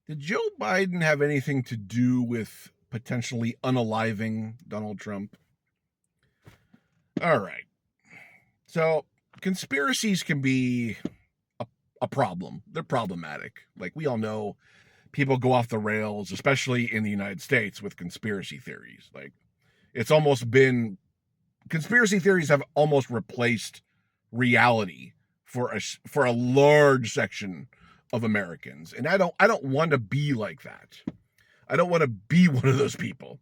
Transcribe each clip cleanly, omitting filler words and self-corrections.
Did Joe Biden have anything to do with potentially unaliving Donald Trump? All right. So, conspiracies can be a problem. They're problematic. Like we all know, people go off the rails, especially in the United States, with conspiracy theories. Like it's almost been conspiracy theories have almost replaced reality for a large section of Americans. And I don't want to be like that. I don't want to be one of those people.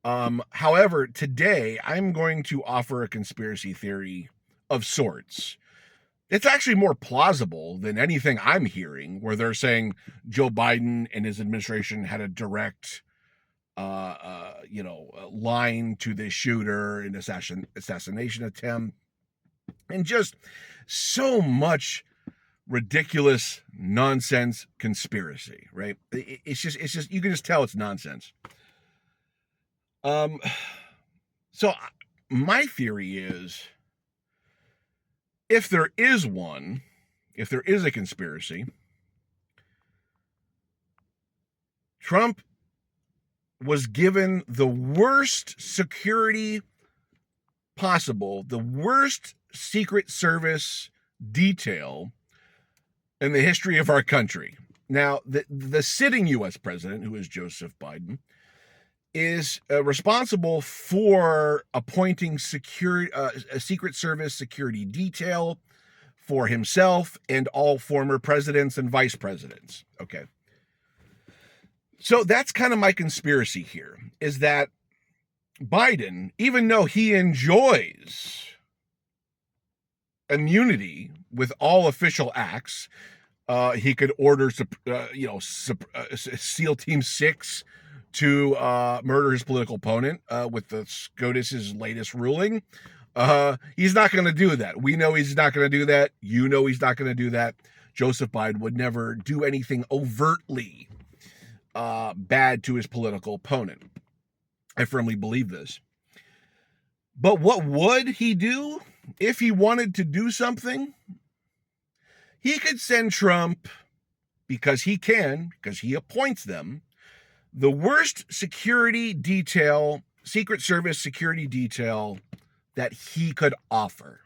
However, today I'm going to offer a conspiracy theory of sorts. It's actually more plausible than anything I'm hearing, where they're saying Joe Biden and his administration had a direct, line to this shooter, an assassination attempt, and just so much ridiculous nonsense conspiracy. Right? It's just you can just tell it's nonsense. Um, so my theory is, if there is one, if there is a conspiracy, Trump was given the worst security possible, the worst Secret Service detail in the history of our country. Now, the sitting U.S. president, who is Joseph Biden, is responsible for appointing a Secret Service security detail for himself and all former presidents and vice presidents. Okay. So that's kind of my conspiracy here, is that Biden, even though he enjoys immunity with all official acts, he could order, SEAL Team 6 to murder his political opponent with the SCOTUS's latest ruling. He's not going to do that. We know he's not going to do that. You know he's not going to do that. Joseph Biden would never do anything overtly bad to his political opponent. I firmly believe this. But what would he do if he wanted to do something? He could send Trump, because he appoints them, the worst security detail, Secret Service security detail that he could offer,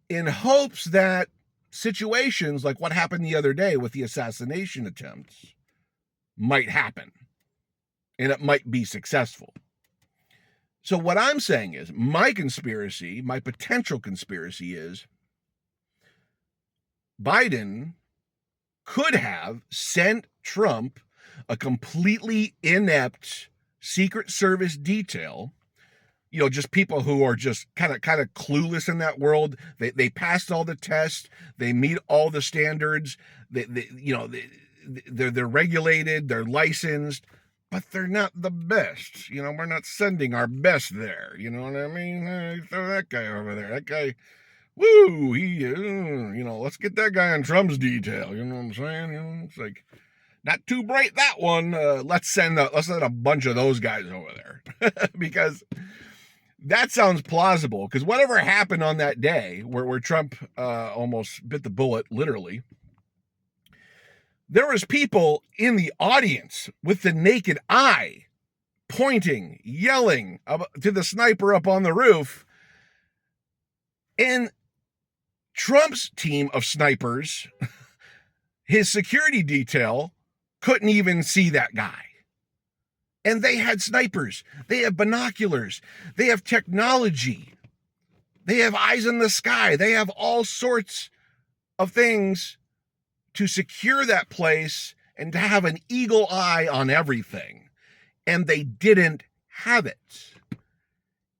in hopes that situations like what happened the other day with the assassination attempts might happen and it might be successful. So what I'm saying is, my potential conspiracy is, Biden could have sent Trump a completely inept Secret Service detail, just people who are just kind of clueless in that world. They passed all the tests, they meet all the standards, they're regulated, they're licensed, but they're not the best. We're not sending our best there. You know what I mean? Throw that guy over there. That guy, woo, let's get that guy on Trump's detail. You know what I'm saying? It's like, not too bright, that one. Let's send a bunch of those guys over there. Because that sounds plausible. Because whatever happened on that day where Trump almost bit the bullet, literally, there was people in the audience with the naked eye pointing, yelling to the sniper up on the roof. And Trump's team of snipers, his security detail, couldn't even see that guy. And they had snipers. They have binoculars. They have technology. They have eyes in the sky. They have all sorts of things to secure that place and to have an eagle eye on everything. And they didn't have it.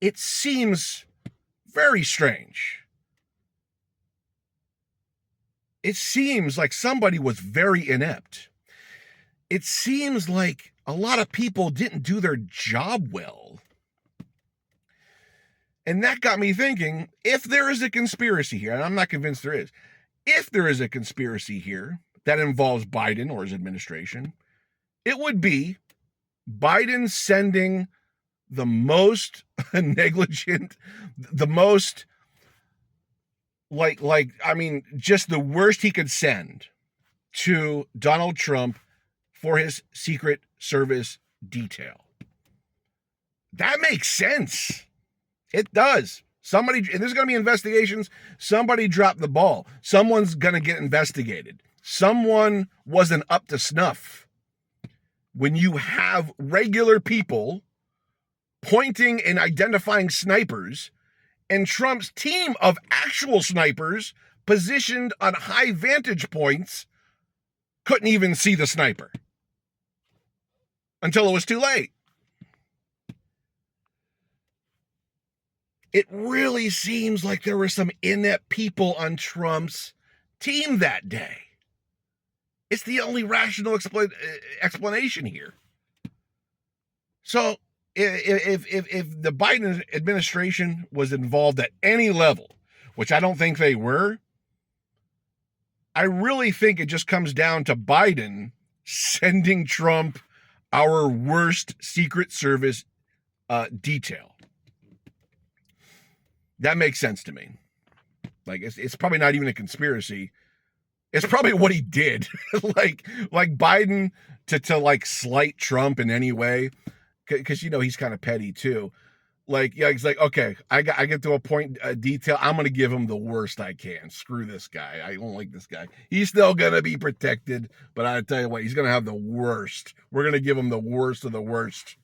It seems very strange. It seems like somebody was very inept. It seems like a lot of people didn't do their job well. And that got me thinking, if there is a conspiracy here, and I'm not convinced there is, if there is a conspiracy here that involves Biden or his administration, it would be Biden sending the most negligent, the most just the worst he could send to Donald Trump for his Secret Service detail. That makes sense. It does. Somebody, and there's going to be investigations. Somebody dropped the ball. Someone's going to get investigated. Someone wasn't up to snuff. When you have regular people pointing and identifying snipers, and Trump's team of actual snipers positioned on high vantage points couldn't even see the sniper until it was too late. It really seems like there were some inept people on Trump's team that day. It's the only rational explanation here. So if the Biden administration was involved at any level, which I don't think they were, I really think it just comes down to Biden sending Trump our worst Secret Service detail. That makes sense to me. Like, it's probably not even a conspiracy. It's probably what he did. like Biden to like slight Trump in any way, because he's kind of petty too. Like, yeah, he's like, okay, I get to a point detail. I'm gonna give him the worst I can. Screw this guy. I don't like this guy. He's still gonna be protected, but I tell you what, he's gonna have the worst. We're gonna give him the worst of the worst.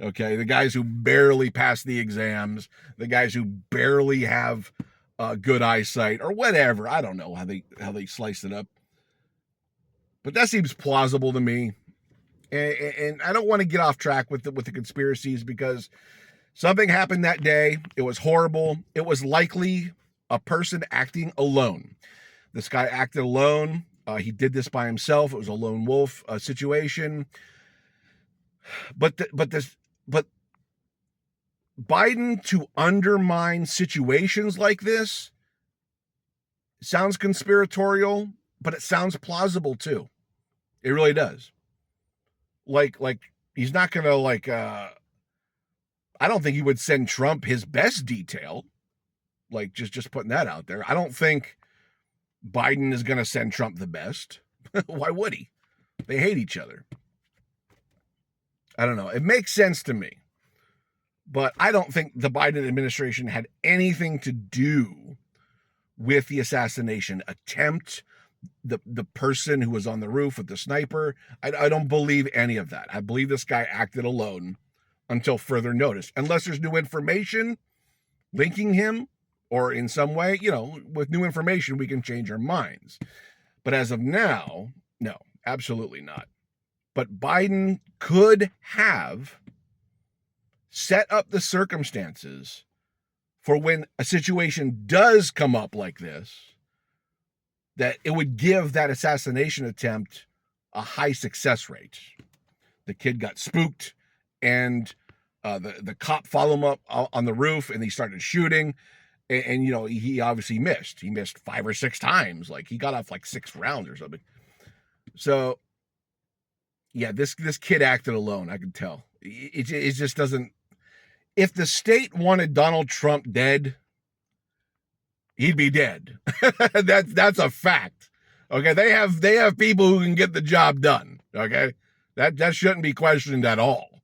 Okay, the guys who barely pass the exams, the guys who barely have good eyesight or whatever. I don't know how they sliced it up, but that seems plausible to me. And I don't want to get off track with the conspiracies, because something happened that day. It was horrible. It was likely a person acting alone. This guy acted alone. He did this by himself. It was a lone wolf situation. But Biden to undermine situations like this sounds conspiratorial, but it sounds plausible too. It really does. Like he's not gonna I don't think he would send Trump his best detail. Like, just putting that out there. I don't think Biden is gonna send Trump the best. Why would he? They hate each other. I don't know. It makes sense to me. But I don't think the Biden administration had anything to do with the assassination attempt, the person who was on the roof with the sniper. I don't believe any of that. I believe this guy acted alone until further notice. Unless there's new information linking him, or in some way, with new information, we can change our minds. But as of now, no, absolutely not. But Biden could have set up the circumstances for when a situation does come up like this, that it would give that assassination attempt a high success rate. The kid got spooked, and the cop followed him up on the roof, and he started shooting. And he obviously missed. He missed 5 or 6 times. Like, he got off like 6 rounds or something. So, yeah, this kid acted alone. I can tell. It just doesn't. If the state wanted Donald Trump dead, he'd be dead. That's a fact. Okay, they have people who can get the job done. Okay, that shouldn't be questioned at all.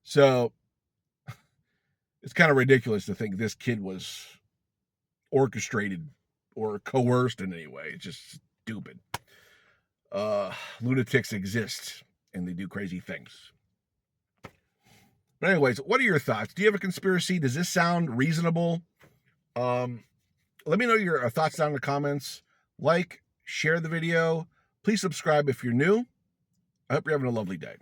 So it's kind of ridiculous to think this kid was orchestrated or coerced in any way. It's just stupid. Lunatics exist, and they do crazy things. But anyways, what are your thoughts? Do you have a conspiracy? Does this sound reasonable? Let me know your thoughts down in the comments. Like, share the video. Please subscribe if you're new. I hope you're having a lovely day.